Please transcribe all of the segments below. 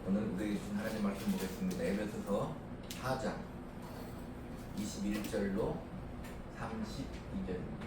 오늘 우리 하나님 말씀 보겠습니다. 에베소서 4장 21절로 32절입니다.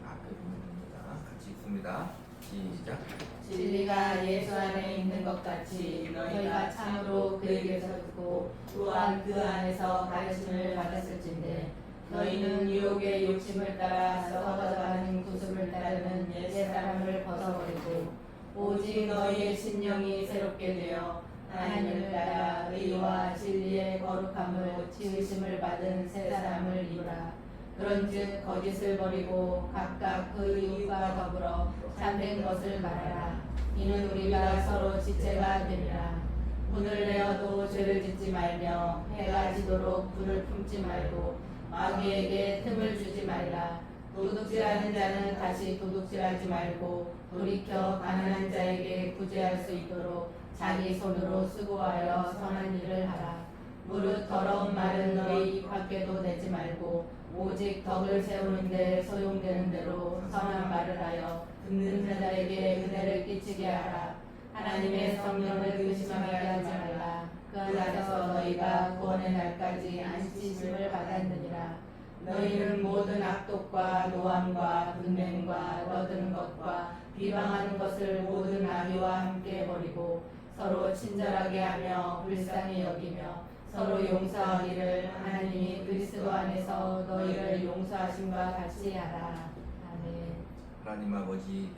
앞에 보면 됩니다. 같이 읽습니다. 시작. 진리가 예수 안에 있는 것 같이 너희가 참으로 그에게서 듣고 또한 그 안에서 가르침을 받았을진데 너희는 유혹의 욕심을 따라 썩어져가는 구습을 따르는 옛 사람을 벗어버리고 오직 너희의 신령이 새롭게 되어 하나님을 따라 의와 진리의 거룩함을 지으심을 받은 새 사람을 이루라. 그런즉 거짓을 버리고 각각 그 이웃과 더불어 참된 것을 말하라. 이는 우리가 서로 지체가 되리라. 분을 내어도 죄를 짓지 말며 해가 지도록 불을 품지 말고 마귀에게 틈을 주지 말라. 도둑질하는 자는 다시 도둑질하지 말고 돌이켜 가난한 자에게 구제할 수 있도록 자기 손으로 수고하여 선한 일을 하라. 무릇 더러운 말은 너희 입 밖에도 내지 말고 오직 덕을 세우는 데 소용되는 대로 선한 말을 하여 듣는 자에게 은혜를 끼치게 하라. 하나님의 성령을 의심하게 하지 말라. 그 안에서 너희가 구원의 날까지 안식임을 받았느니라. 너희는 모든 악독과 노함과 분냄과 떠드는 것과 비방하는 것을 모든 악의와 함께 버리고 서로 친절하게 하며 불쌍히 여기며 서로 용서하기를 하나님이 그리스도 안에서 너희를 용서하심과 같이 하라. 아멘. 하나님 아버지,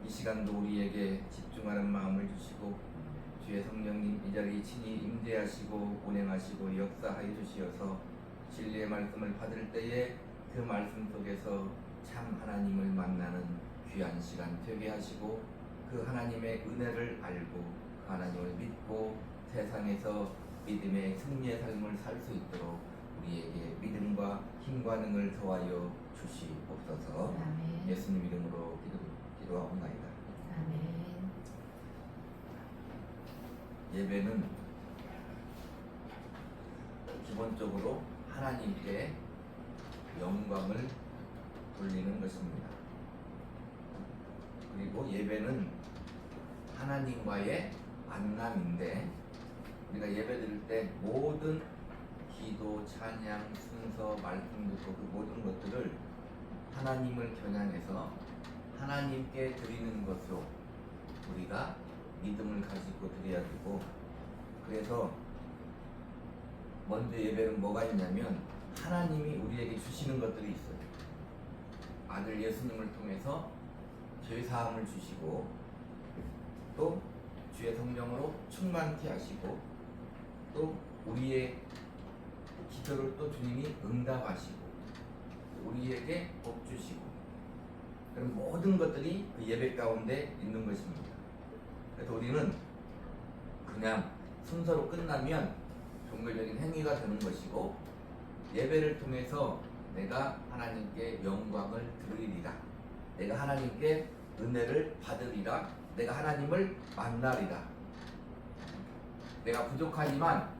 이 시간도 우리에게 집중하는 마음을 주시고 주의 성령님 이 자리에 친히 임재하시고 운행하시고 역사하여 주시어서 진리의 말씀을 받을 때에 그 말씀 속에서 참 하나님을 만나는 귀한 시간 되게 하시고 그 하나님의 은혜를 알고 그 하나님을 믿고 세상에서 믿음의 승리의 삶을 살 수 있도록 우리에게 믿음과 힘과 능을 더하여 주시옵소서. 아멘. 예수님 이름으로 기도하옵나이다. 아멘. 예배는 기본적으로 하나님께 영광을 돌리는 것입니다. 그리고 예배는 하나님과의 만남인데 우리가 예배 드릴 때 모든 기도, 찬양, 순서, 말씀 듣고 그 모든 것들을 하나님을 겨냥해서 하나님께 드리는 것으로 우리가 믿음을 가지고 드려야 되고, 그래서 먼저 예배는 뭐가 있냐면 하나님이 우리에게 주시는 것들이 있어요. 아들 예수님을 통해서 죄사함을 주시고 또 주의 성령으로 충만케 하시고 또 우리의 기도를 또 주님이 응답하시고 우리에게 복 주시고, 그런 모든 것들이 그 예배 가운데 있는 것입니다. 그래서 우리는 그냥 순서로 끝나면 종교적인 행위가 되는 것이고, 예배를 통해서 내가 하나님께 영광을 드리리라, 내가 하나님께 은혜를 받으리라, 내가 하나님을 만나리라. 내가 부족하지만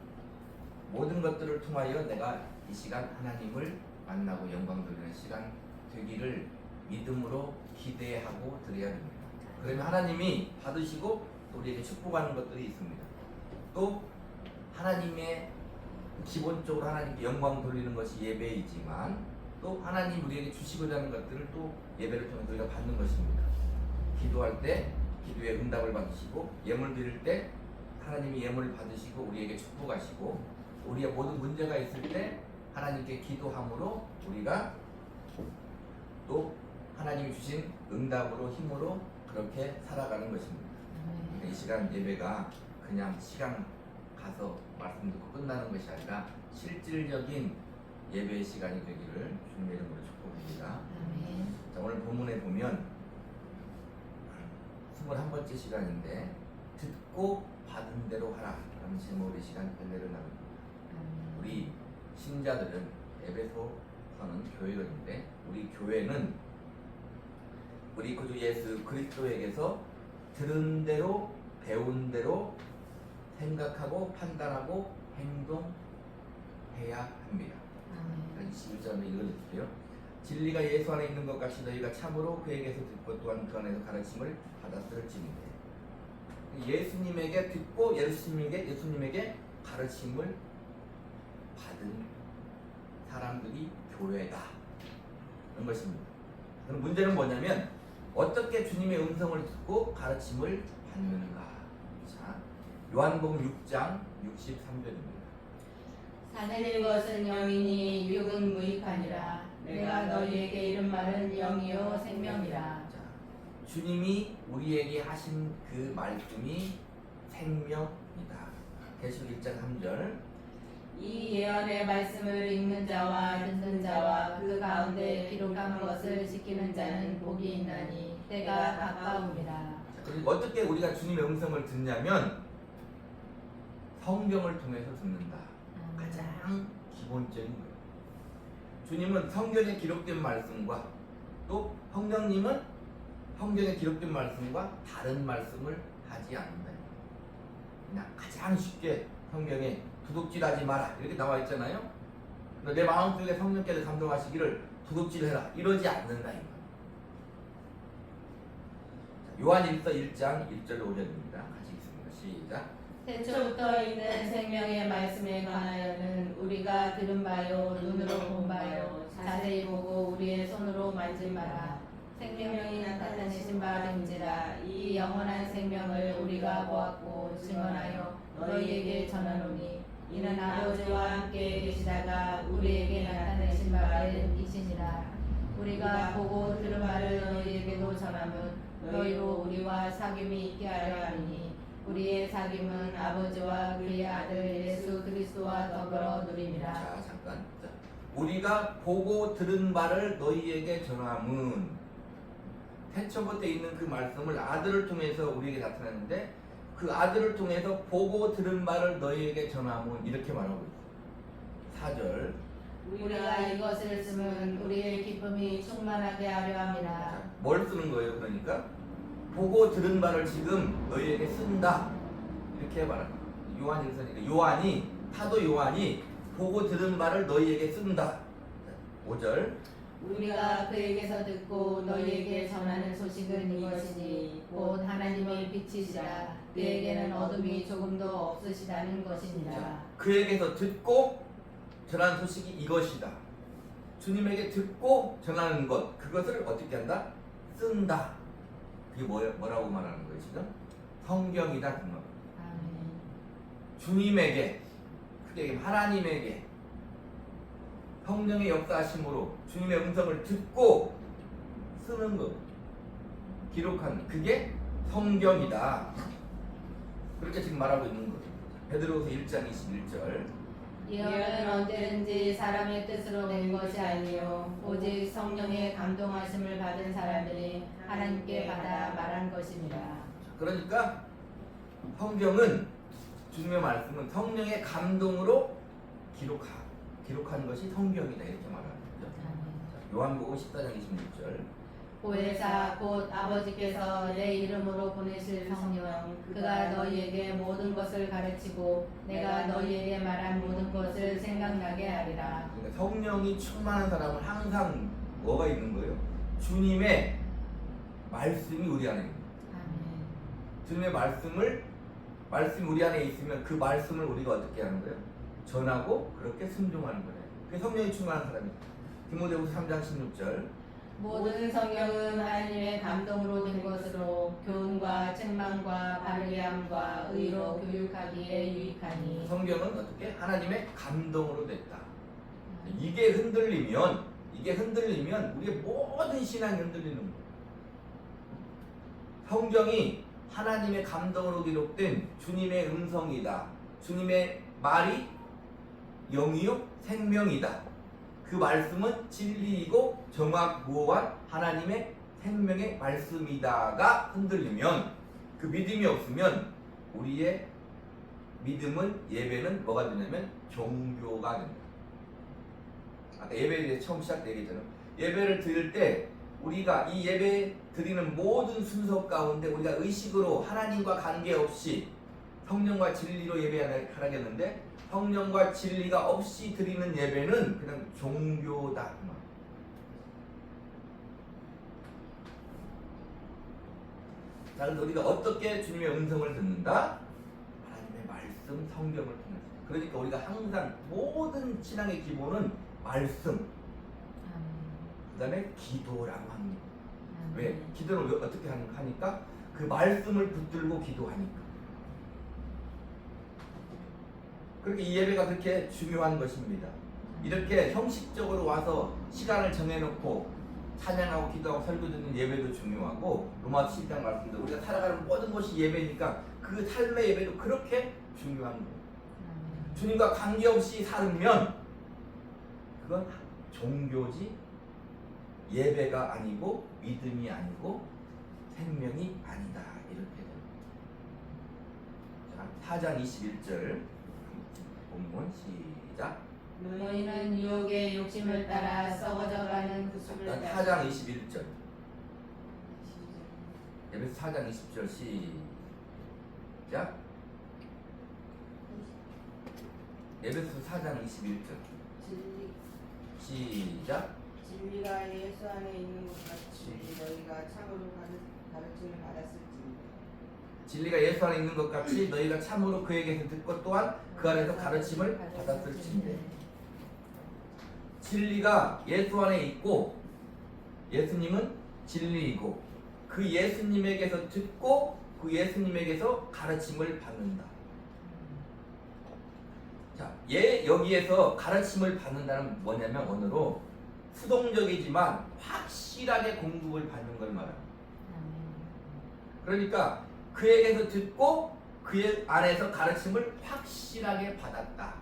모든 것들을 통하여 내가 이 시간 하나님을 만나고 영광 돌리는 시간 되기를 믿음으로 기대하고 드려야 됩니다. 그러면 하나님이 받으시고 또 우리에게 축복하는 것들이 있습니다. 또 하나님의 기본적으로 하나님께 영광 돌리는 것이 예배이지만 또 하나님 우리에게 주시고자 하는 것들을 또 예배를 통해 우리가 받는 것입니다. 기도할 때 기도의 응답을 받으시고, 예물 드릴 때 하나님이 예물을 받으시고 우리에게 축복하시고, 우리의 모든 문제가 있을 때 하나님께 기도함으로 우리가 또 하나님이 주신 응답으로 힘으로 그렇게 살아가는 것입니다. 그러니까 이 시간 예배가 그냥 시간 가서 말씀 듣고 끝나는 것이 아니라 실질적인 예배의 시간이 되기를 주님의 이름으로 축복합니다. 아멘. 자, 오늘 본문에 보면 21번째 시간인데 듣고 받은 대로 하라 라는 제목의 시간 은혜를 나눕니다. 우리 신자들은 에베소서는 교회인데 우리 교회는 우리 구주 예수 그리스도에게서 들은 대로 배운 대로 생각하고 판단하고 행동해야 합니다. 21절을 읽어주세요. 진리가 예수 안에 있는 것 같이 너희가 참으로 그에게서 듣고 또한 그 안에서 가르침을 받았을지인데, 예수님에게 듣고 예수님에게 가르침을 받은 사람들이 교회다 이런 것입니다. 그럼 문제는 뭐냐면 어떻게 주님의 음성을 듣고 가르침을 받는가? 자, 요한복음 6장 63절입니다. 사실 것은 영이니 육은 무익하니라. 내가 너희에게 이른 말은 영이요 생명이라. 자, 주님이 우리에게 하신 그 말씀이 생명이다. 계시록 1장 3절. 이 예언의 말씀을 읽는 자와 듣는 자와 그 가운데 기록한 것을 지키는 자는 복이 있나니 때가 가까움이라. 그리고 어떻게 우리가 주님의 음성을 듣냐면 성경을 통해서 듣는다. 가장 기본적인 거예요. 주님은 성경에 기록된 말씀과 또 성령님은 성경에 기록된 말씀과 다른 말씀을 하지 않는다. 그냥 가장 쉽게 성경에 도둑질하지 마라 이렇게 나와 있잖아요. 내 마음속에 성령께서 감동하시기를 도둑질해라 이러지 않는다. 요한일서 1장 1절 5절입니다. 같이 읽습니다. 시작. 태초부터 있는 생명의 말씀에 관하여는 우리가 들은 바요 눈으로 본 바요 자세히 보고 우리의 손으로 만진 바라. 생명이 나타내신 바인지라. 이 영원한 생명을 우리가 보았고 증언하여 너희에게 전하노니 이는 아버지와 함께 계시다가 우리에게 나타내신 바는 이시니라. 우리가 보고 들은 바를 너희에게도 전하면 너희로 우리와 사귐이 있게 하려 하니 우리의 사귐은 아버지와 그의 아들 예수 그리스도와 더불어 누림이라. 자, 잠깐. 자, 우리가 보고 들은 바를 너희에게 전함은 태초부터 있는 그 말씀을 아들을 통해서 우리에게 나타났는데 그 아들을 통해서 보고 들은 바를 너희에게 전함은 이렇게 말하고 있어요. 4절. 우리가 이것을 쓰면 우리의 기쁨이 충만하게 하려 함이라. 자, 뭘 쓰는 거예요? 그러니까 보고 들은 바를 지금 너희에게 쓴다 이렇게 말합니다. 요한일서니까 사도 요한이 보고 들은 바를 너희에게 쓴다. 5절. 우리가 그에게서 듣고 너희에게 전하는 소식은 이것이니 곧 하나님의 빛이시라. 그에게는 어둠이 조금도 없으시다는 것이니라. 자, 그에게서 듣고 전하는 소식이 이것이다. 주님에게 듣고 전하는 것, 그것을 어떻게 한다? 쓴다. 그게 뭐라고 말하는 거예요 지금? 성경이다 그 말. 주님에게, 크게 하나님에게 성령의 역사하심으로 주님의 음성을 듣고 쓰는 것, 기록한 그게 성경이다. 그렇게 지금 말하고 있는 거죠. 베드로후서 1장 21절. 예언은 언제든지 사람의 뜻으로 된 것이 아니요 오직 성령의 감동하심을 받은 사람들이 하나님께 받아 말한 것입니다. 그러니까 성경은, 주님의 말씀은 성령의 감동으로 기록한 것이 성경이다 이렇게 말하는 거죠. 요한복음 14장 26절. 보혜사 곧 아버지께서 내 이름으로 보내실 성령 그가 너희에게 모든 것을 가르치고 내가 너희에게 말한 모든 것을 생각나게 하리라. 그러니까 성령이 충만한 사람은 항상 뭐가 있는 거예요? 주님의 말씀이 우리 안에 있는 거예요. 주님의 말씀이 우리 안에 있으면 그 말씀을 우리가 어떻게 하는 거예요? 전하고 그렇게 순종하는 거예요. 그게 성령이 충만한 사람이에요. 디모데후서 3장 16절. 모든 성경은 하나님의 감동으로 된 것으로 교훈과 책망과 바르게 함과 의로 교육하기에 유익하니. 성경은 어떻게? 하나님의 감동으로 됐다. 이게 흔들리면 우리의 모든 신앙이 흔들리는 거예요. 성경이 하나님의 감동으로 기록된 주님의 음성이다. 주님의 말이 영이요 생명이다. 그 말씀은 진리이고 정확무한 하나님의 생명의 말씀이다가 흔들리면, 그 믿음이 없으면 우리의 예배는 뭐가 되냐면 종교가 된다. 아까 예배에 대해 처음 시작되겠잖아요. 예배를 드릴 때 우리가 이 예배 드리는 모든 순서 가운데 우리가 의식으로 하나님과 관계없이 성령과 진리로 예배하라겠는데 성령과 진리가 없이 드리는 예배는 그냥 종교다. 자, 그래서 우리가 어떻게 주님의 음성을 듣는다? 하나님의 말씀, 성경을 통해서. 그러니까 우리가 항상 모든 신앙의 기본은 말씀, 그 다음에 기도라고 합니다. 왜? 기도를 왜 어떻게 하니까? 그 말씀을 붙들고 기도하니까. 그렇게 이 예배가 그렇게 중요한 것입니다. 이렇게 형식적으로 와서 시간을 정해놓고 찬양하고 기도하고 설교 듣는 예배도 중요하고, 로마서 12장 말씀대로 우리가 살아가는 모든 것이 예배니까 그 삶의 예배도 그렇게 중요한 거예요. 주님과 관계없이 살면 그건 종교지 예배가 아니고 믿음이 아니고 생명이 아니다, 이렇게 됩니다. 자, 4장 21절 본문 시작. 너희는 유혹의 욕심을 따라 썩어져가는 구습을 따라. 4장 21절. 에베소 4장 20절 시작. 에베소 4장 21절 시작. 진리가 예수 안에 있는 것 같이 너희가 참으로 가르침을 받았을진데. 진리가 예수 안에 있는 것 같이 너희가 참으로 그에게서 듣고 또한 그 안에서 가르침을 받았을진데. 진리가 예수 안에 있고 예수님은 진리이고 그 예수님에게서 듣고 그 예수님에게서 가르침을 받는다. 자, 여기에서 가르침을 받는다는 뭐냐면 언어로 수동적이지만 확실하게 공급을 받는 걸 말합니다. 그러니까 그에게서 듣고 그 안에서 가르침을 확실하게 받았다.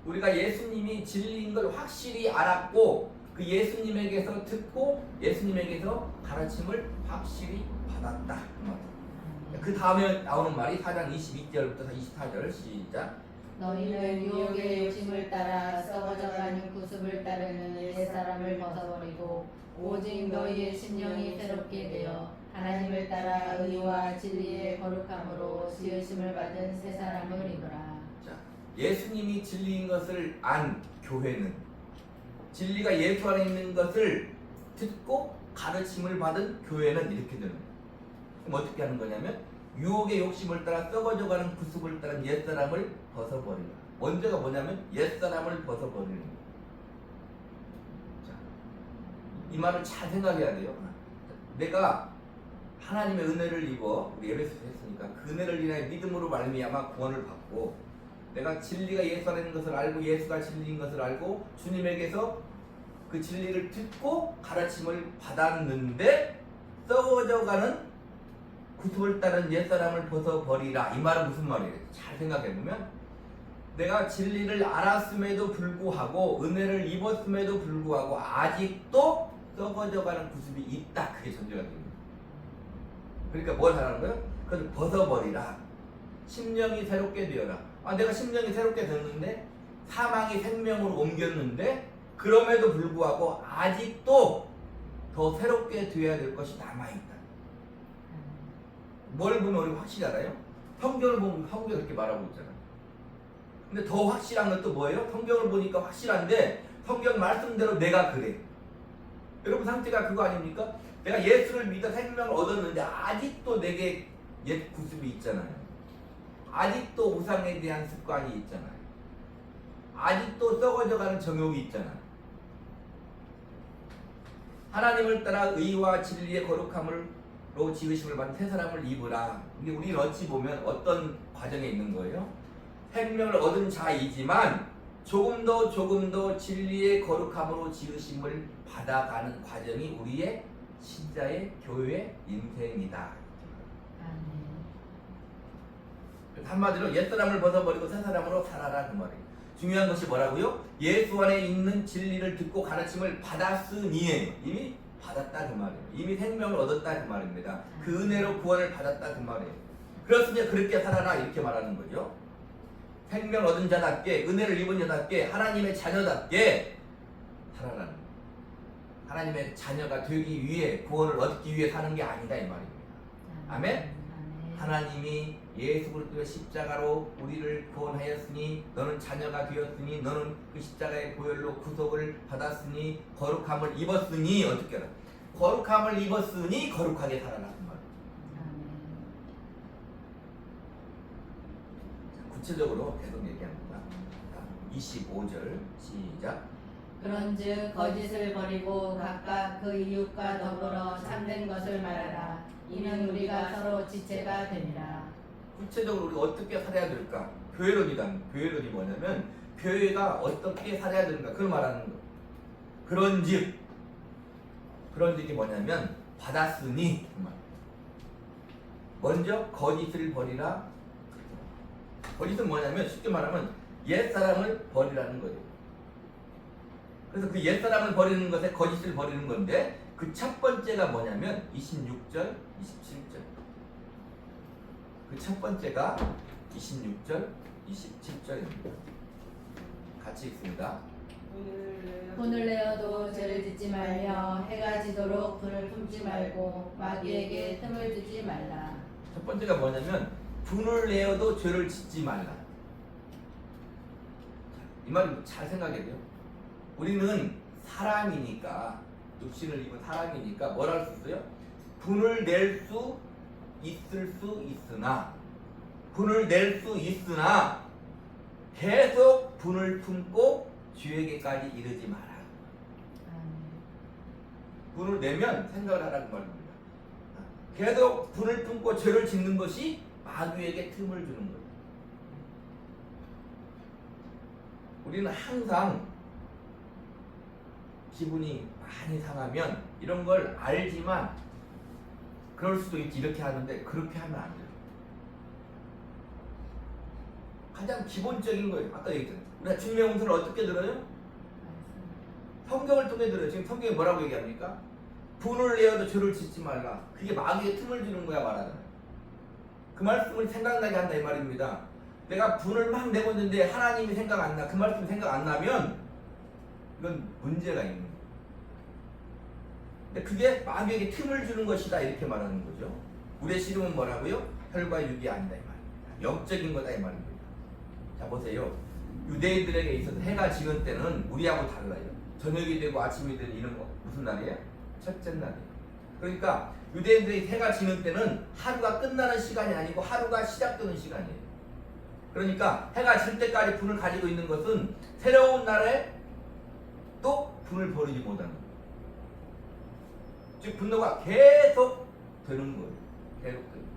우리가 예수님이 진리인 걸 확실히 알았고 그 예수님에게서 듣고 예수님에게서 가르침을 확실히 받았다. 그 다음에 나오는 말이 4장 22절부터 24절 시작. 너희는 유혹의 욕심을 따라 썩어져가는 구습을 따르는 옛사람을 벗어버리고 오직 너희의 심령이 새롭게 되어 하나님을 따라 의와 진리의 거룩함으로 지으심을 받은 새 사람을 입으라. 자, 예수님이 진리인 것을 안 교회는 진리가 예수 안에 있는 것을 듣고 가르침을 받은 교회는 이렇게 되는 거예요. 그럼 어떻게 하는 거냐면 유혹의 욕심을 따라 썩어져가는 구습을 따른 옛사람을 벗어버리라. 먼저가 뭐냐면 옛사람을 벗어버리는 거예요. 자, 이 말을 잘 생각해야 돼요. 내가 하나님의 은혜를 입어, 우리 예배에서 했으니까 그 은혜를 인하여 믿음으로 말미암아 구원을 받고 내가 진리가 예수 안에 있는 것을 알고 예수가 진리인 것을 알고 주님에게서 그 진리를 듣고 가르침을 받았는데 썩어져가는 구습을 따른 옛사람을 벗어버리라. 이 말은 무슨 말이에요? 잘 생각해보면 내가 진리를 알았음에도 불구하고 은혜를 입었음에도 불구하고 아직도 썩어져가는 구습이 있다. 그게 전제가 됩니다. 그러니까 뭘 하라는 거예요? 그것을 벗어버리라. 심령이 새롭게 되어라. 내가 심령이 새롭게 됐는데 사망이 생명으로 옮겼는데 그럼에도 불구하고 아직도 더 새롭게 되어야 될 것이 남아있다. 뭘 보면 우리 확실히 알아요? 성경을 보면 성경이 그렇게 말하고 있잖아요. 근데 더 확실한 건 또 뭐예요? 성경을 보니까 확실한데 성경 말씀대로 내가 그래. 여러분 상태가 그거 아닙니까? 내가 예수를 믿어 생명을 얻었는데 아직도 내게 옛 구습이 있잖아요. 아직도 우상에 대한 습관이 있잖아요. 아직도 썩어져가는 정욕이 있잖아요. 하나님을 따라 의와 진리의 거룩함으로 지으심을 받은 새 사람을 입으라. 이게 우리 어찌 보면 어떤 과정에 있는 거예요? 생명을 얻은 자이지만 조금 더 진리의 거룩함으로 지으심을 받아가는 과정이 우리의 신자의 교회의 인생이다. 한마디로 옛사람을 벗어버리고 새 사람으로 살아라 그 말이에요. 중요한 것이 뭐라고요? 예수 안에 있는 진리를 듣고 가르침을 받았으니 이미 받았다 그 말이에요. 이미 생명을 얻었다 그 말입니다. 그 은혜로 구원을 받았다 그 말이에요. 그렇으니 그렇게 살아라 이렇게 말하는 거죠. 생명 얻은 자답게 은혜를 입은 자답게 하나님의 자녀답게 살아라는 거예요. 하나님의 자녀가 되기 위해 구원을 얻기 위해 사는 게 아니다 이 말입니다. 아멘? 하나님이 예수 그리스도의 십자가로 우리를 구원하였으니 너는 자녀가 되었으니 너는 그 십자가의 보혈로 구속을 받았으니 거룩함을 입었으니 어떻게 하라? 거룩함을 입었으니 거룩하게 살아라 그 말이에요. 구체적으로 계속 얘기합니다. 25절 시작. 그런즉 거짓을 버리고 각각 그 이웃과 더불어 참된 것을 말하라. 이는 우리가 서로 지체가 됨이라. 구체적으로 우리가 어떻게 살아야 될까? 교회론이 뭐냐면 교회가 어떻게 살아야 되는가 그걸 말하는 거. 그런즉이 뭐냐면 받았으니 먼저 거짓을 버리라. 거짓은 뭐냐면 쉽게 말하면 옛사람을 버리라는 거예요. 그래서 그 옛사람을 버리는 것에 거짓을 버리는 건데 그 첫 번째가 뭐냐면 26절, 27절. 그 첫 번째가 26절, 27절입니다. 같이 읽습니다. 분을 내어도 죄를 짓지 말며 해가 지도록 분을 품지 말고 마귀에게 틈을 주지 말라. 첫 번째가 뭐냐면 분을 내어도 죄를 짓지 말라. 이 말을 잘 생각해야 돼요. 우리는 사람이니까, 육신을 입은 사람이니까 뭘 할 수 있어요? 분을 낼 수 있을 수 있으나 계속 분을 품고 죄에게까지 이르지 마라. 분을 내면 생각을 하라는 말입니다. 계속 분을 품고 죄를 짓는 것이 마귀에게 틈을 주는 거예요. 우리는 항상 기분이 많이 상하면 이런 걸 알지만 그럴 수도 있지 이렇게 하는데 그렇게 하면 안 돼요. 가장 기본적인 거예요. 아까 얘기했잖아요. 우리가 주님의 음성을 어떻게 들어요? 성경을 통해 들어요. 지금 성경이 뭐라고 얘기합니까? 분을 내어도 죄를 짓지 말라. 그게 마귀의 틈을 주는 거야 말하잖아요. 그 말씀을 생각나게 한다 이 말입니다. 내가 분을 막 내고 있는데 하나님이 생각 안 나. 그 말씀이 생각 안 나면 이건 문제가 있는 거예요. 근데 그게 마귀에게 틈을 주는 것이다 이렇게 말하는 거죠. 우리의 씨름은 뭐라고요? 혈과 육이 아니다 이 말입니다. 영적인 거다 이 말입니다. 자 보세요. 유대인들에게 있어서 해가 지는 때는 우리하고 달라요. 저녁이 되고 아침이 되는 이런 거 무슨 날이에요? 첫째 날이에요. 그러니까 유대인들이 해가 지는 때는 하루가 끝나는 시간이 아니고 하루가 시작되는 시간이에요. 그러니까 해가 질 때까지 분을 가지고 있는 것은 새로운 날에 또 분을 버리지 못하는 거예요. 즉 분노가 계속 되는 거예요. 계속 되는 거예요.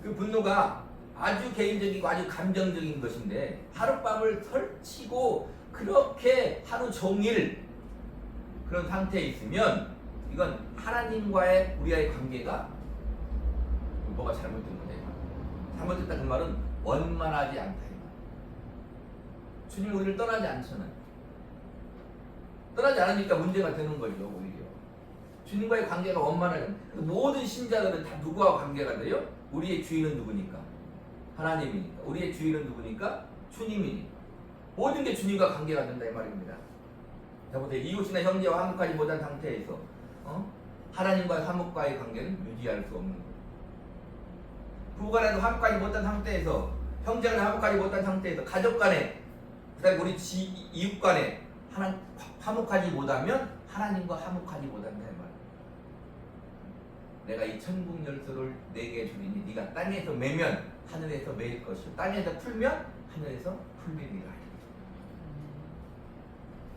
그 분노가 아주 개인적이고 아주 감정적인 것인데 하룻밤을 설치고 그렇게 하루 종일 그런 상태에 있으면 이건 하나님과의 우리의 관계가 뭐가 잘못된 거냐. 잘못됐다 그 말은 원만하지 않다 이 말. 주님이 우리를 떠나지 않잖아요. 떠나지 않으니까 문제가 되는 거죠 오히려. 주님과의 관계가 원만하지. 모든 신자들은 다 누구와 관계가 돼요? 우리의 주인은 누구니까? 하나님이니까. 우리의 주인은 누구니까? 주님이니까. 모든 게 주님과 관계가 된다 이 말입니다. 자 보세요. 이웃이나 형제와 화목하지 못한 상태에서 하나님과 화목과의 관계는 유지할 수 없는 거예요. 부부간에도 화목하지 못한 상태에서, 형제간에 화목하지 못한 상태에서, 가족 간에, 그다음에 우리 이웃 간에 화목하지 못하면 하나님과 화목하지 못한다 이 말이에요. 내가 이 천국 열쇠를 내게 주리니 네가 땅에서 매면 하늘에서 매일 것이요 땅에서 풀면 하늘에서 풀리리라.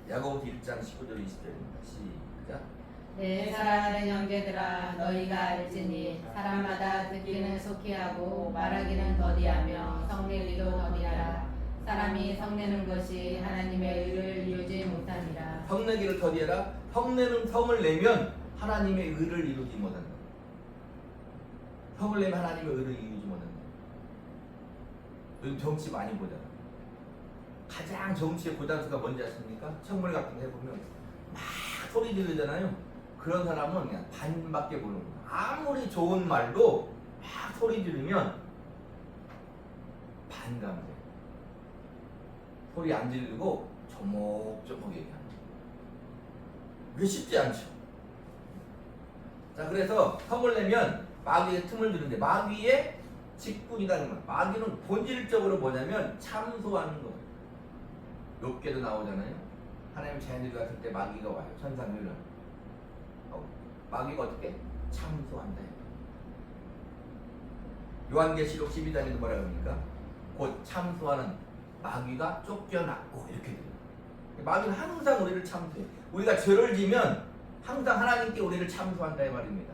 야고보서 1장 19절 20절입니다. 시작. 내 사랑하는 형제들아 너희가 알지니 사람마다 듣기는 속히 하고 말하기는 더디하며 성내기도 더디하라. 사람이 성내는 것이 하나님의 의를 이루지 못함이라. 성내기를 더디하라. 성을 내면 하나님의 의를 이루지 못한다. 성을 내면 하나님의 의를 이루지 못한다. 요즘 정치 많이 보잖아. 가장 정치의 고단수가 뭔지 아십니까? 청문 같은 거 해보면 막 소리 지르잖아요. 그런 사람은 그냥 반밖에 모르는 거야. 아무리 좋은 말도 막 소리 지르면 반감돼. 소리 안 지르고 조목조목 얘기하는 거야. 그게 쉽지 않죠. 자, 그래서 성을 내면 마귀의 틈을 주는데 마귀의 직분이라는 말. 마귀는 본질적으로 뭐냐면 참소하는 거예요. 욥기에도 나오잖아요. 하나님 자연들이 갔을 때 마귀가 와요. 천사들은. 마귀가 어떻게? 참소한다. 요한계시록 12장에도 뭐라 그럽니까? 곧 참소하는 마귀가 쫓겨났고 이렇게 돼요. 마귀는 항상 우리를 참소해. 우리가 죄를 지면 항상 하나님께 우리를 참소한다 이 말입니다.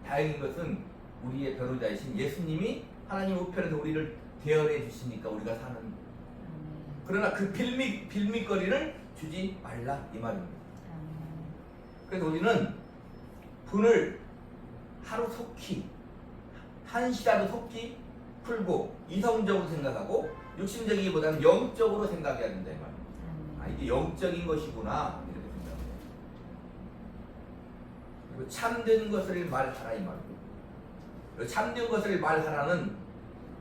다행인 것은 우리의 변호자이신 예수님이 하나님 우편에서 우리를 대언해 주시니까 우리가 사는. 그러나 그 빌미거리를 주지 말라 이 말입니다. 그래서 우리는 분을 하루 속히 한 시라도 속히 풀고 이성적으로 생각하고 육신적이기보다는 영적으로 생각해야 된다 이 말입니다. 아, 이게 영적인 것이구나 이렇게 생각해요. 그리고 참된 것을 말하라 이 말이고, 참된 것을 말하라는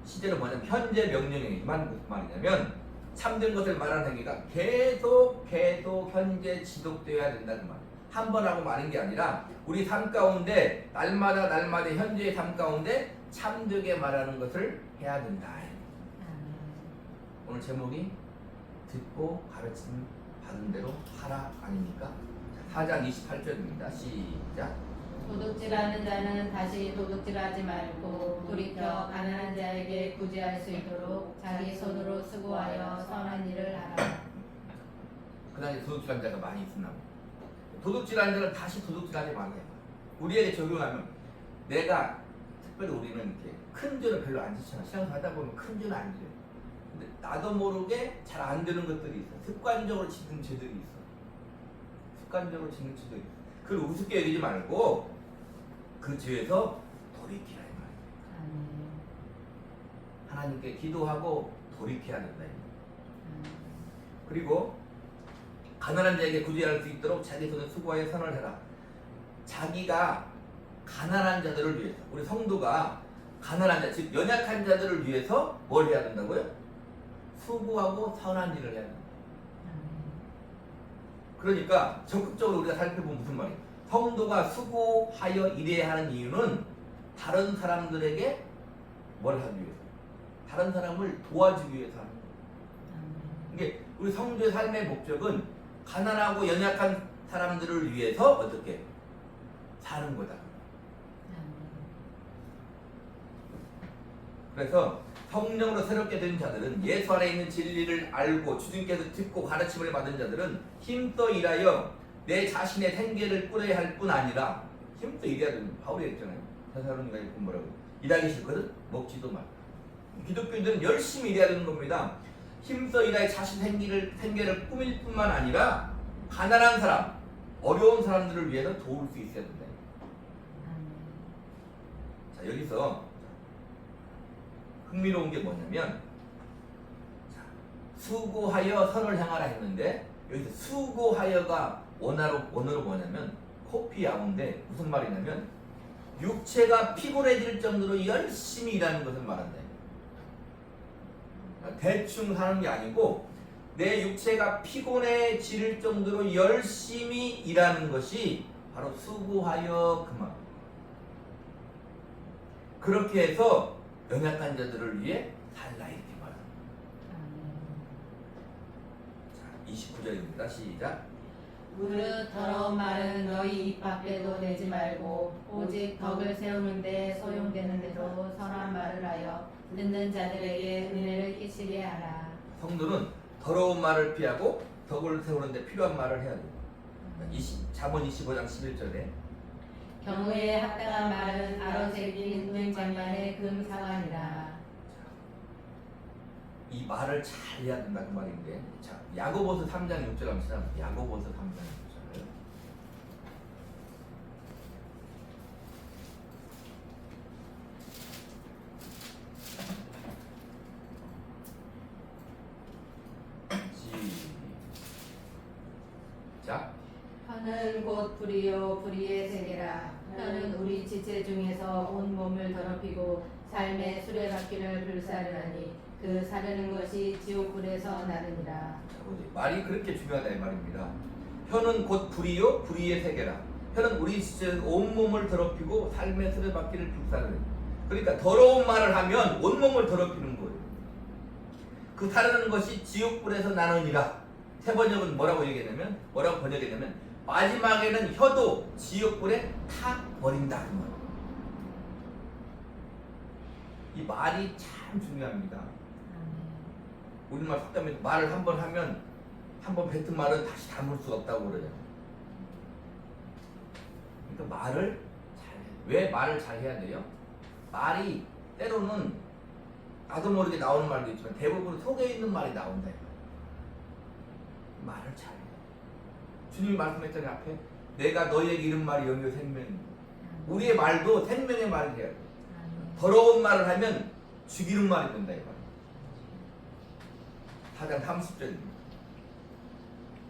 시제로 뭐냐면 현재 명령이 무슨 말이냐면 참된 것을 말하는 행위가 계속 현재 지속되어야 된다는 말. 한 번 하고 마는 게 아니라 우리 삶 가운데 날마다 현재의 삶 가운데 참되게 말하는 것을 해야 된다. 오늘 제목이 듣고 가르침 받은 대로 하라 아닙니까? 4장 28절입니다. 시작. 도둑질하는 자는 다시 도둑질하지 말고 돌이켜 가난한 자에게 구제할 수 있도록 자기 손으로 수고하여 선한 일을 하라. 그다음에 도둑질하는 자가 많이 있으나 도둑질하는 자는 다시 도둑질하지 말아요. 우리에게 적용하면 내가 특별히 우리는 이렇게 큰 죄는 별로 안 지잖아. 신앙생활 하다 보면 큰 죄는 안 져요. 근데 나도 모르게 잘 안 되는 것들이 있어. 습관적으로 짓는 죄들이 있어. 습관적으로 짓는 죄들이 있어. 그걸 우습게 여기지 말고 그 죄에서 돌이키라 이 말이에요. 하나님께 기도하고 돌이켜야 된다. 그리고 가난한 자에게 구제할 수 있도록 자기 손에 수고하여 선을 해라. 자기가 가난한 자들을 위해서, 우리 성도가 가난한 자, 즉 연약한 자들을 위해서 뭘 해야 된다고요? 수고하고 선한 일을 해야 된다. 그러니까 적극적으로 우리가 살펴보면 무슨 말이에요? 성도가 수고하여 일해야 하는 이유는 다른 사람들에게 뭘 하기 위해서, 다른 사람을 도와주기 위해서 하는 거예요. 이게 우리 성도의 삶의 목적은 가난하고 연약한 사람들을 위해서 어떻게 사는 거다. 그래서 성령으로 새롭게 된 자들은 예수 안에 있는 진리를 알고 주님께서 듣고 가르침을 받은 자들은 힘써 일하여 내 자신의 생계를 꾸려야 할 뿐 아니라 힘써 일해야 됩니다. 바울이 했잖아요. 테살로니가에 보면 뭐라고? 일하기 싫거든 먹지도 말. 기독교인들은 열심히 일해야 되는 겁니다. 힘써 일하여 자신 생계를 꾸밀 뿐만 아니라 가난한 사람, 어려운 사람들을 위해서 도울 수 있어야 된다. 자, 여기서 흥미로운 게 뭐냐면 수고하여 선을 향하라 했는데 여기서 수고하여가 원어로 뭐냐면 코피아우인데 무슨 말이냐면 육체가 피곤해질 정도로 열심히 일하는 것을 말한다. 대충 하는 게 아니고 내 육체가 피곤해질 정도로 열심히 일하는 것이 바로 수고하여 그 말. 그렇게 해서 연약한 자들을 위해 살라 이렇게 말합니다. 자, 29절입니다. 시작. 무릇 더러운 말은 너희 입 밖에도 내지 말고 오직 덕을 세우는데 소용되는 대로 선한 말을 하여 듣는 자들에게 은혜를 끼치게 하라. 성도는 더러운 말을 피하고 덕을 세우는데 필요한 말을 해야 돼요. 잠언 25장 11절에 경우에 합당한 말은 아로새긴 은장만의 금사관이라. 이 말을 잘 해야 된다 그 말인데, 자 야고보서 3장 6절 합시다. 야고보서 3장 6절. 시작. 혀는 곧 불이요 불의의 세계라. 혀는 우리 지체 중에서 온 몸을 더럽히고 삶의 수레바퀴를 불사르나니 그 사르는 것이 지옥불에서 나느니라. 자, 보지. 말이 그렇게 중요하다 이 말입니다. 혀는 곧 불이요 불의의 세계라. 혀는 우리 지체 온 몸을 더럽히고 삶의 수레바퀴를 불사르는. 그러니까 더러운 말을 하면 온 몸을 더럽히는 거예요. 그 사르는 것이 지옥불에서 나느니라. 세 번역은 뭐라고 번역했냐면 마지막에는 혀도 지옥불에 타 버린다. 이 말이 참 중요합니다. 아멘. 우리말 속담에 말을 한 번 하면 한 번 뱉은 말은 다시 담을 수가 없다고 그러잖아요. 그러니까 말을 잘해. 왜 말을 잘 해야 돼요? 말이 때로는 나도 모르게 나오는 말도 있지만 대부분 속에 있는 말이 나온다. 말을 잘해. 주님이 말씀했잖아요. 앞에 내가 너희에게 이런 말이 영유 생명. 우리의 말도 생명의 말이 해야 돼. 더러운 말을 하면 죽이는 말이 된다 이 말. 4장 30절입니다.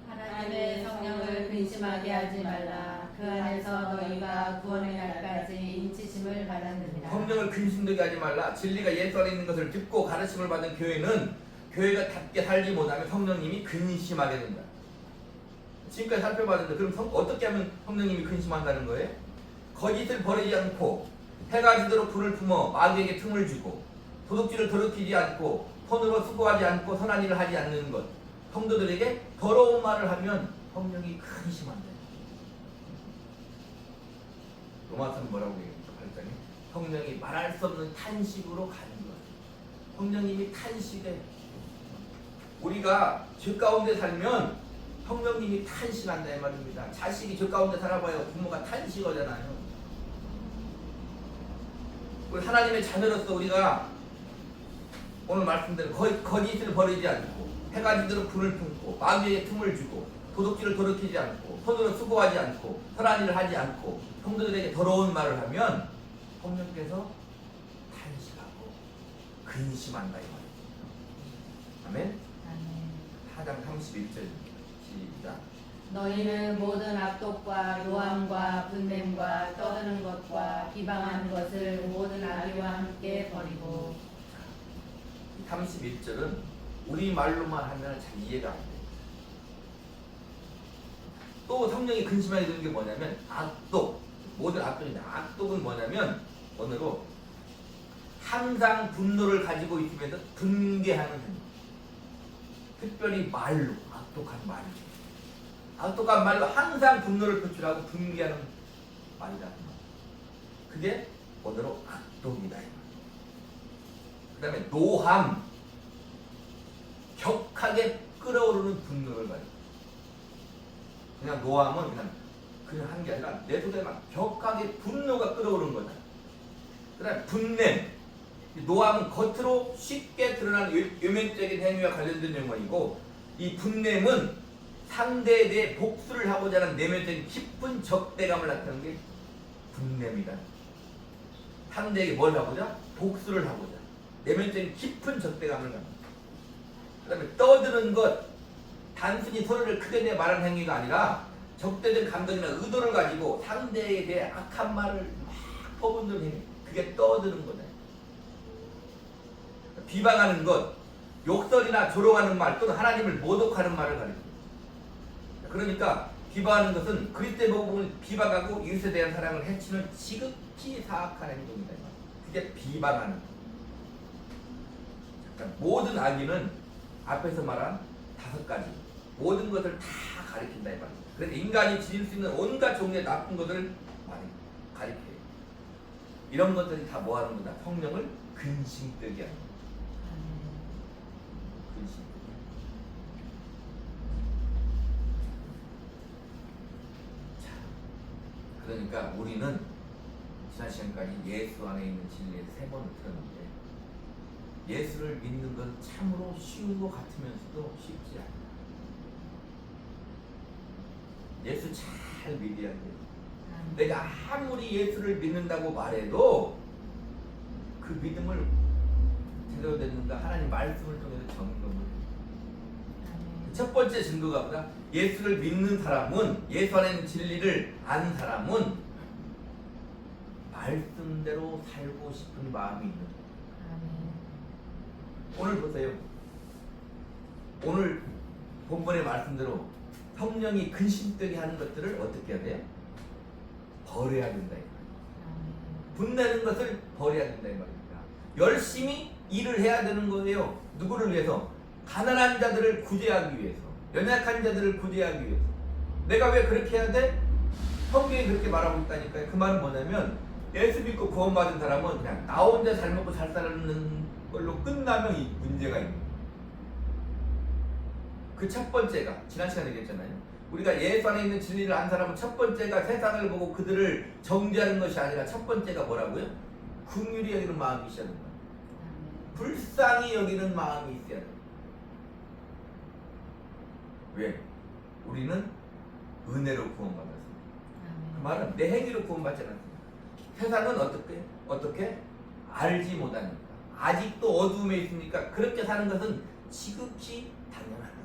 하나님의 성령을 근심하게 하지 말라. 그 안에서 너희가 구원의 날까지 인치심을 받았느니라. 성령을 근심되게 하지 말라. 진리가 예수 안에 있는 것을 듣고 가르침을 받은 교회는 교회가 답게 살지 못하면 성령님이 근심하게 된다. 지금까지 살펴봤는데 그럼 어떻게 하면 성령님이 근심한다는 거예요? 거짓을 버리지 않고 해가 지도록 불을 품어 마귀에게 틈을 주고 도둑질을 더럽히지 않고 손으로 수고하지 않고 선한 일을 하지 않는 것. 성도들에게 더러운 말을 하면 성령이 근심한다. 로마서는 뭐라고 얘기했죠? 8장에 성령이 말할 수 없는 탄식으로 가는 것. 성령님이 탄식해. 우리가 죄 가운데 살면 성령님이 탄식한다 이 말입니다. 자식이 죄 가운데 살아봐야 부모가 탄식하잖아요. 우리 하나님의 자녀로서 우리가 오늘 말씀대로 거짓을 버리지 않고 해가 지도록 불을 품고 마귀에게 틈을 주고 도둑질을 돌이키지 않고 손으로 수고하지 않고 선한 일을 하지 않고 성도들에게 더러운 말을 하면 성령께서 탄식하고 근심한다 이 말입니다. 아멘. 아멘. 4장 31절 시작. 너희는 모든 악독과 요함과 분냄과 떠드는 것과 비방하는 것을 모든 악의와 함께 버리고. 31절은 우리 말로만 하면 잘 이해가 안 돼요. 또 성령이 근심하게 되는 게 뭐냐면 악독, 모든 악독인데 악독은 뭐냐면 오늘로 항상 분노를 가지고 있으면서 분개하는 행동. 특별히 말로, 악독한 말로. 악독한 말로 항상 분노를 표출하고 분개하는 말이다. 그게 오늘로 악독이다. 그 다음에 노함, 격하게 끌어오르는 분노를 가지고. 그냥 노함은 그냥 한 게 아니라 내 속에 막 격하게 분노가 끌어오르는 거다. 그 다음에 분냄, 노함은 겉으로 쉽게 드러나는 외면적인 행위와 관련된 용어이고, 이 분냄은 상대에 대해 복수를 하고자 하는 내면적인 깊은 적대감을 나타내는 게 분냄이다. 상대에게 뭘 하고자? 복수를 하고자. 내면적인 깊은 적대감을 갖는. 그 다음에 떠드는 것, 단순히 소리를 크게 내 말하는 행위가 아니라 적대적 감정이나 의도를 가지고 상대에 대해 악한 말을 막 퍼붓는 행위. 그게 떠드는 거다. 비방하는 것, 욕설이나 조롱하는 말 또는 하나님을 모독하는 말을 가리킵니다. 그러니까 비방하는 것은 그리스도의 복음을 비방하고 이웃에 대한 사랑을 해치는 지극히 사악한 행동이다. 그게 비방하는 것. 그러니까 모든 악의는 앞에서 말한 5가지 모든 것을 다 가리킨다 이 말입니다. 그래서 인간이 지닐 수 있는 온갖 종류의 나쁜 것을 가리켜요. 이런 것들이 다 뭐하는 거다? 성령을 근심되게 하는 거다. 근심. 자, 그러니까 우리는 지난 시간까지 예수 안에 있는 진리에 3번을 들었는데 예수를 믿는 건 참으로 쉬운 것 같으면서도 쉽지 않아요. 예수 잘 믿어야 돼요. 내가 아무리 예수를 믿는다고 말해도 그 믿음을 제대로 됐는가 하나님 말씀을 통해서 점검을 해요. 첫 번째 증거가 뭐다? 예수를 믿는 사람은, 예수 안에 있는 진리를 아는 사람은 말씀대로 살고 싶은 마음이 있는 거예요. 오늘 보세요. 오늘 본문의 말씀대로 성령이 근심되게 하는 것들을 어떻게 해야 돼요? 버려야 된다. 분내는 것을 버려야 된다 이 말입니다. 열심히 일을 해야 되는 거예요. 누구를 위해서? 가난한 자들을 구제하기 위해서, 연약한 자들을 구제하기 위해서. 내가 왜 그렇게 해야 돼? 성경이 그렇게 말하고 있다니까요. 그 말은 뭐냐면 예수 믿고 구원받은 사람은 그냥 나 혼자 잘 먹고 잘 사는 걸로 끝나면 이 문제가 있는 거예요. 그 첫 번째가 지난 시간에 얘기했잖아요. 우리가 예수 안에 있는 진리를 안 사람은 첫 번째가 세상을 보고 그들을 정죄하는 것이 아니라 첫 번째가 뭐라고요? 긍휼히 여기는 마음이 있어야 된다. 불쌍히 여기는 마음이 있어야 된다. 왜? 우리는 은혜로 구원받았습니다. 그 말은 내 행위로 구원받지 않았습니다. 세상은 어떻게? 알지 못하니까. 아직도 어두움에 있으니까 그렇게 사는 것은 지극히 당연하다.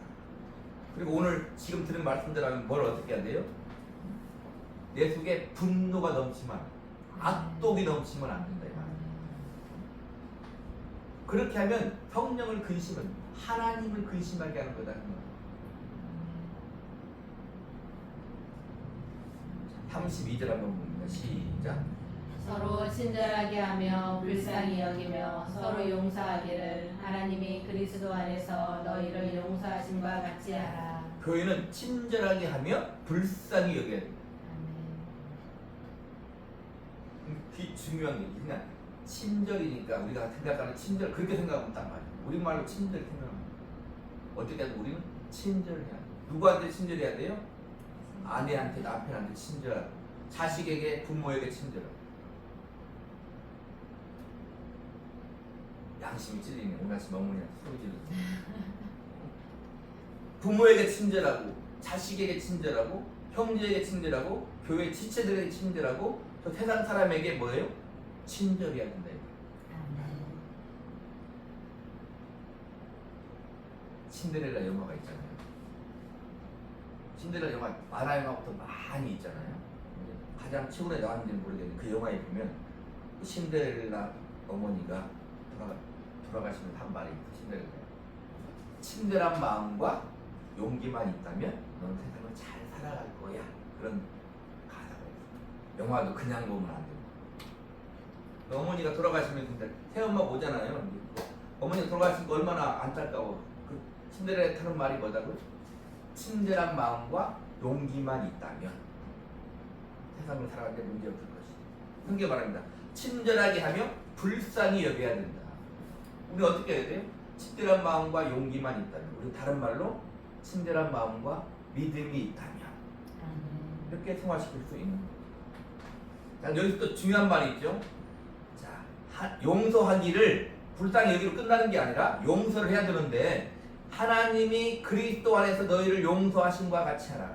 그리고 오늘 지금 들은 말씀들 하면 뭘 어떻게 해야 돼요? 내 속에 분노가 넘치면, 악독이 넘치면 안 된다. 이 말이에요. 그렇게 하면 성령을 근심은 하나님을 근심하게 하는 거다. 32절 한번 봅니다. 시작. 서로 친절하게 하며 불쌍히 여기며 서로 용서하기를 하나님이 그리스도 안에서 너희를 용서하심과 같이 하라. 교회는 친절하게 하며 불쌍히 여겨야 돼요. 그게 중요한 게 그냥 친절이니까 우리가 생각하는 친절 그렇게 생각하면 딱 맞아요. 우리말로 친절 생각하면 어떻게 하든 우리는 친절해야 돼요. 누구한테 친절해야 돼요? 아내한테 남편한테 친절하고 자식에게 부모에게 친절하고. 양심이 찔리네. 오늘 아침 어머니한테 소리 질렀어. 부모에게 친절하고 자식에게 친절하고 형제에게 친절하고 교회 지체들에게 친절하고 저 세상 사람에게 뭐예요? 친절해야 된다. 신데렐라 영화가 있잖아요. 신데렐라 영화 만화 영화부터 많이 있잖아요. 가장 최근에 나왔는지는 모르겠는데 그 영화에 보면 신데렐라 어머니가 돌아가시면서 한 말이 있어요. 신데렐라 친절한 마음과 용기만 있다면 너는 세상을 잘 살아갈 거야. 그런 가사가 있어요. 영화도 그냥 보면 안 돼요. 어머니가 돌아가시면 근데 새엄마 오잖아요. 어머니가 돌아가시니까 얼마나 안타까워. 그 신데렐라 타는 말이 뭐다고요? 친절한 마음과 용기만 있다면 세상을 살아갈 때 문제 없을 것이다. 그게 말합니다. 친절하게 하며 불쌍히 여겨야 된다. 우리 어떻게 해야 돼요? 친절한 마음과 용기만 있다면, 우리 다른 말로 친절한 마음과 믿음이 있다면 이렇게 통화시킬 수 있는 거예요. 자, 여기서 또 중요한 말이 있죠. 자, 용서하기를 불쌍히 여기로 끝나는 게 아니라 용서를 해야 되는데 하나님이 그리스도 안에서 너희를 용서하심과 같이 하라.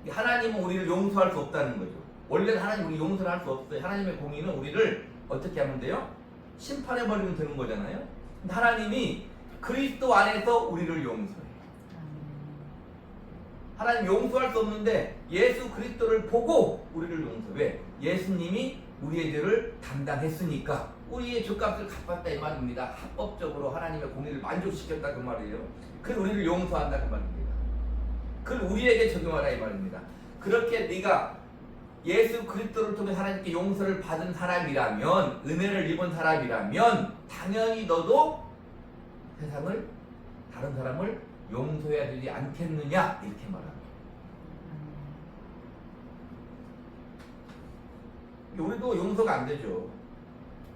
하나님은 우리를 용서할 수 없다는 거죠. 원래는 하나님 우리 용서를 할 수 없어요. 하나님의 공의는 우리를 어떻게 하면 돼요? 심판해버리면 되는 거잖아요. 근데 하나님이 그리스도 안에서 우리를 용서해요. 하나님 용서할 수 없는데 예수 그리스도를 보고 우리를 용서해. 왜? 예수님이 우리의 죄를 담당했으니까 우리의 죄값을 갚았다 이 말입니다. 합법적으로 하나님의 공의를 만족시켰다 그 말이에요. 그래서 우리를 용서한다 그 말입니다. 그걸 우리에게 적용하라 이 말입니다. 그렇게 네가 예수 그리스도를 통해 하나님께 용서를 받은 사람이라면, 은혜를 입은 사람이라면 당연히 너도 세상을, 다른 사람을 용서해야 되지 않겠느냐 이렇게 말합니다. 우리도 용서가 안 되죠.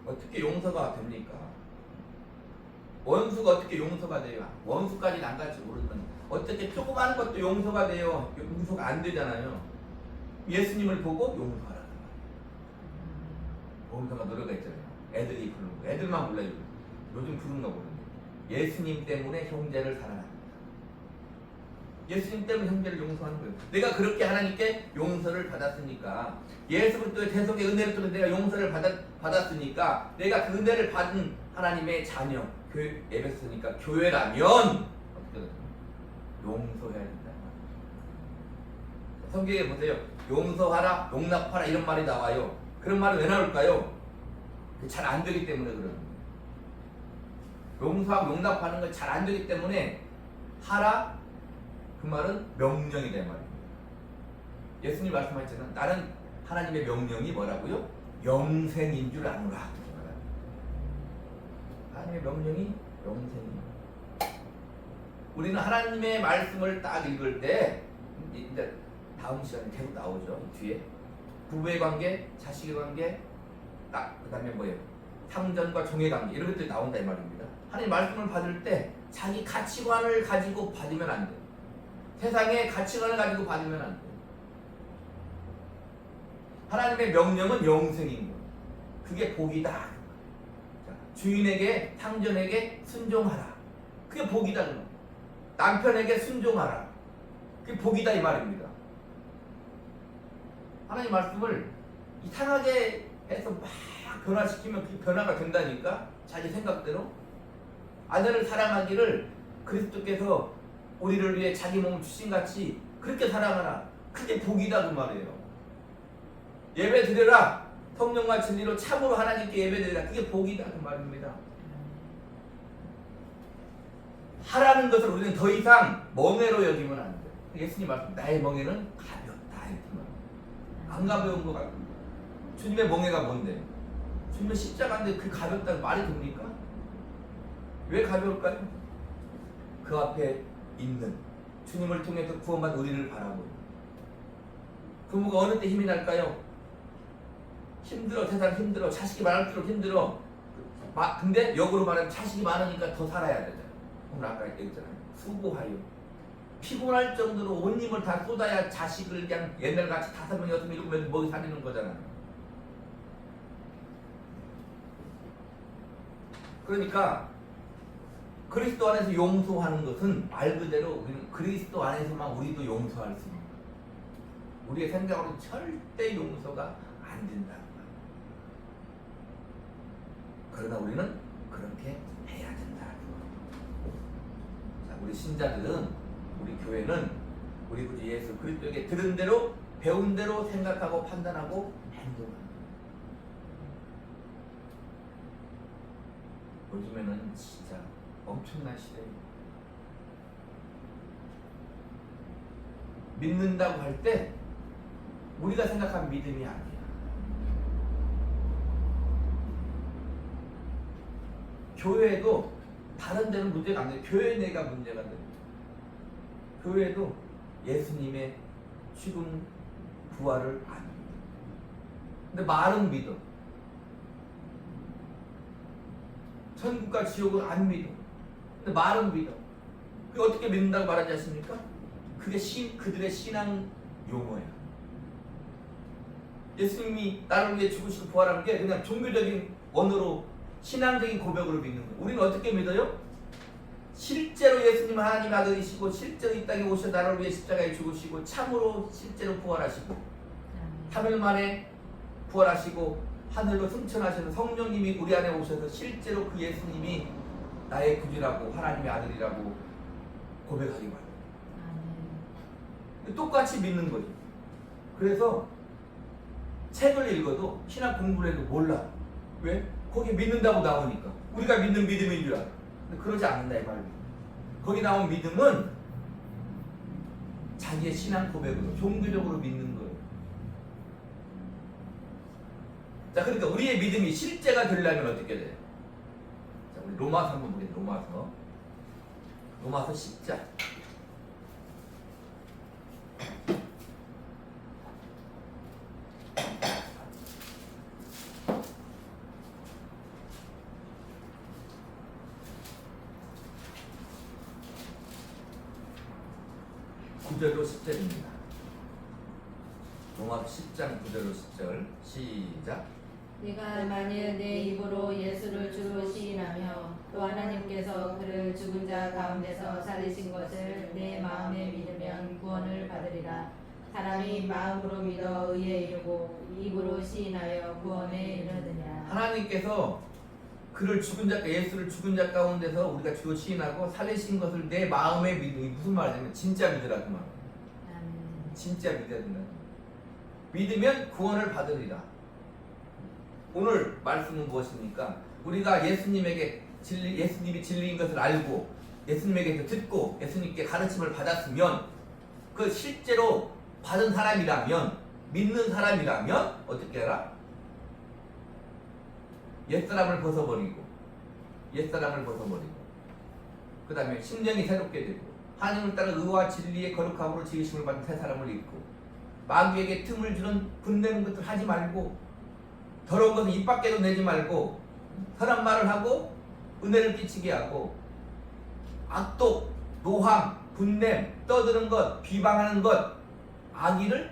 어떻게 용서가 됩니까? 원수가 어떻게 용서가 돼요? 원수까지는 안 갈지 모르지만 어떻게 조그마한 것도 용서가 돼요? 용서가 안 되잖아요. 예수님을 보고 용서하라. 용서가 노래가 있잖아요. 애들이 부르는 거. 애들만 몰라요. 요즘 부르는 거 모르는데. 예수님 때문에 형제를 사랑합니다. 예수님 때문에 형제를 용서하는 거예요. 내가 그렇게 하나님께 용서를 받았으니까, 예수 그리스도의 대속의 은혜를 통해 내가 용서를 받았으니까, 내가 그 은혜를 받은 하나님의 자녀, 에베소니까 교회라면 어떻게 돼요? 용서해야 된다. 성경에 보세요. 용서하라, 용납하라 이런 말이 나와요. 그런 말은 왜 나올까요? 잘 안 되기 때문에 그런 거예요. 용서하고 용납하는 걸 잘 안 되기 때문에 하라, 그 말은 명령이 된 말입니다. 예수님 말씀하셨잖아요. 나는 하나님의 명령이 뭐라고요? 영생인 줄 아노라. 하나님의 명령이 영생이에요. 우리는 하나님의 말씀을 딱 읽을 때, 이제 다음 시간에 계속 나오죠. 뒤에 부부의 관계, 자식의 관계, 그다음에 뭐예요? 상전과 종의 관계 이런 것들이 나온다 이 말입니다. 하나님 말씀을 받을 때 자기 가치관을 가지고 받으면 안 돼요. 세상의 가치관을 가지고 받으면 안 돼요. 하나님의 명령은 영생인 거예요. 그게 복이다. 자, 주인에게 상전에게 순종하라. 그게 복이다. 남편에게 순종하라. 그게 복이다 이 말입니다. 하나님 말씀을 이상하게 해서 막 변화시키면 그 변화가 된다니까. 자기 생각대로 아내를 사랑하기를 그리스도께서 우리를 위해 자기 몸을 주신같이 그렇게 사랑하라. 그게 복이다 그 말이에요. 예배 드려라. 성령과 진리로 참으로 하나님께 예배 드리라. 그게 복이다 그 말입니다. 하라는 것을 우리는 더 이상 멍해로 여기면 안 돼요. 예수님 말씀 나의 멍해는 가볍다 이렇게 말합니다. 안 가벼운 것 같아요. 주님의 멍해가 뭔데? 주님의 십자가인데 그 가볍다는 말이 됩니까? 왜 가벼울까요? 그 앞에 있는 주님을 통해서 구원받은 우리를 바라보고 부모가 어느 때 힘이 날까요? 힘들어. 세상 힘들어. 자식이 많을수록 힘들어. 근데 역으로 말하면 자식이 많으니까 더 살아야 되잖아요. 오늘 아까 얘기했잖아요. 수고하여 피곤할 정도로 온 힘을 다 쏟아야 자식을 그냥 옛날같이 5명, 6명, 7명 먹이 살리는 거잖아요. 그러니까 그리스도 안에서 용서하는 것은 말 그대로 우리는 그리스도 안에서만 우리도 용서할 수 있는 거예요. 우리의 생각으로 절대 용서가 안 된다. 그러나 우리는 그렇게 해야 된다. 자, 우리 신자들은, 우리 교회는 우리 구주 예수 그리스도에게 들은 대로 배운 대로 생각하고 판단하고 행동합니다. 요즘에는 진짜 엄청난 시대입니다. 믿는다고 할 때 우리가 생각한 믿음이 아니야. 교회도 다른 데는 문제가 안 돼. 교회 내가 문제가 돼. 교회도 예수님의 죽음 부활을 안 믿어. 근데 말은 믿어. 천국과 지옥을 안 믿어. 근데 말은 믿어. 그게 어떻게 믿는다고 말하지 않습니까? 그게 그들의 신앙 용어야. 예수님이 나를 위해 죽으시고 부활한 게 그냥 종교적인 언어로 신앙적인 고백으로 믿는 거예요. 우리는 어떻게 믿어요? 실제로 예수님 하나님 아들이시고 실제로 이 땅에 오셔 나를 위해 십자가에 죽으시고 참으로 실제로 부활하시고 3일 만에 부활하시고 하늘로 승천하셔서 성령님이 우리 안에 오셔서 실제로 그 예수님이 나의 구주라고 하나님의 아들이라고 고백하기 바랍니다. 똑같이 믿는 거죠. 그래서 책을 읽어도 신학 공부를 해도 몰라. 왜? 거기 믿는다고 나오니까. 우리가 믿는 믿음인 줄 알아. 근데 그러지 않는다 이 말입니다. 거기 나온 믿음은 자기의 신앙 고백으로 종교적으로 믿는 거예요. 자, 그러니까 우리의 믿음이 실제가 되려면 어떻게 돼요? 자, 우리 로마서 한번 보겠습니다. 로마서 10장. 구절로 10절입니다. 로마서 10장 9절로 10절 시작. 네가 만일 내 입으로 예수를 주로 시인하며 또 하나님께서 그를 죽은 자 가운데서 살리신 것을 내 마음에 믿으면 구원을 받으리라. 사람이 마음으로 믿어 의에 이르고 입으로 시인하여 구원에 이르느니라. 하나님께서 그를 죽은 자, 예수를 죽은 자 가운데서 우리가 주로 시인하고 살리신 것을 내 마음에 믿음이 무슨 말이냐면 진짜 믿으라 그 말. 진짜 믿어야 된다. 믿으면 구원을 받으리라. 오늘 말씀은 무엇입니까? 우리가 예수님에게 예수님이 진리인 것을 알고 예수님에게서 듣고 예수님께 가르침을 받았으면 그 실제로 받은 사람이라면 믿는 사람이라면 어떻게 해라? 옛사람을 벗어버리고 그 다음에 심령이 새롭게 되고 하나님을 따라 의와 진리의 거룩함으로 지으심을 받은 새 사람을 입고 마귀에게 틈을 주는 분내는 것들 하지 말고 더러운 것은 입 밖에도 내지 말고 선한 말을 하고 은혜를 끼치게 하고 악독, 노함, 분냄, 떠드는 것, 비방하는 것, 악의를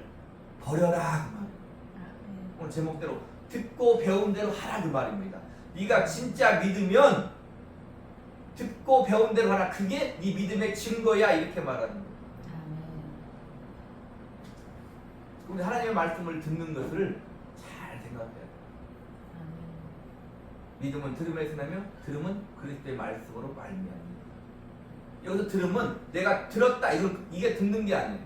버려라 그 말이에요. 오늘 제목대로 듣고 배운 대로 하라 그 말입니다. 네가 진짜 믿으면 듣고 배운 대로 하라. 그게 네 믿음의 증거야 이렇게 말하는 거예요. 우리 하나님의 말씀을 듣는 것을 잘 생각해야 돼요. 믿음은 들음에서 나며 들음은 그리스도의 말씀으로 말미암니다. 여기서 들음은 내가 들었다 이게 듣는 게 아니에요.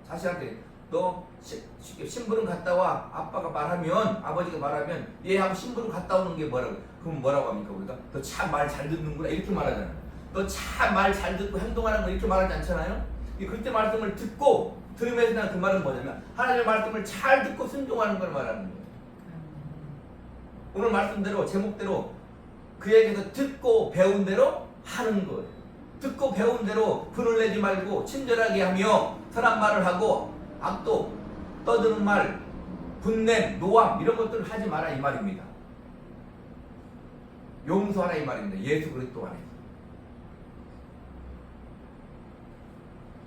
자식한테 너 심부름 갔다 와. 아빠가 말하면 아버지가 말하면 얘하고 심부름 갔다 오는 게 뭐라고? 그럼 뭐라고 합니까 우리가? 너 참 말 잘 듣는구나 이렇게 말하잖아요. 너 참 말 잘 듣고 행동하는 거 이렇게 말하지 않잖아요. 그때 말씀을 듣고 들으면서 난 그 말은 뭐냐면 하나님의 말씀을 잘 듣고 순종하는 걸 말하는 거예요. 오늘 말씀대로 제목대로 그에게서 듣고 배운 대로 하는 거예요. 듣고 배운 대로 분을 내지 말고 친절하게 하며 선한 말을 하고 악독, 떠드는 말, 분냄, 노함 이런 것들을 하지 마라 이 말입니다. 용서하라 이 말입니다. 예수 그리스도 안에서.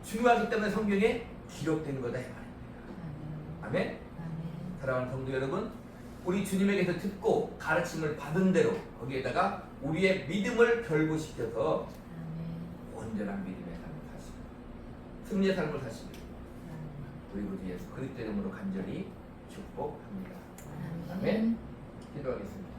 중요하기 때문에 성경에 기록된 거다 이 말입니다. 아멘? 사랑하는 성도 여러분, 우리 주님에게서 듣고 가르침을 받은 대로 거기에다가 우리의 믿음을 결부시켜서 온전한 믿음의 삶을 사시고 승리의 삶을 사시길 우리 구주 예수 그리스도 이름으로 간절히 축복합니다. 아멘. 기도하겠습니다.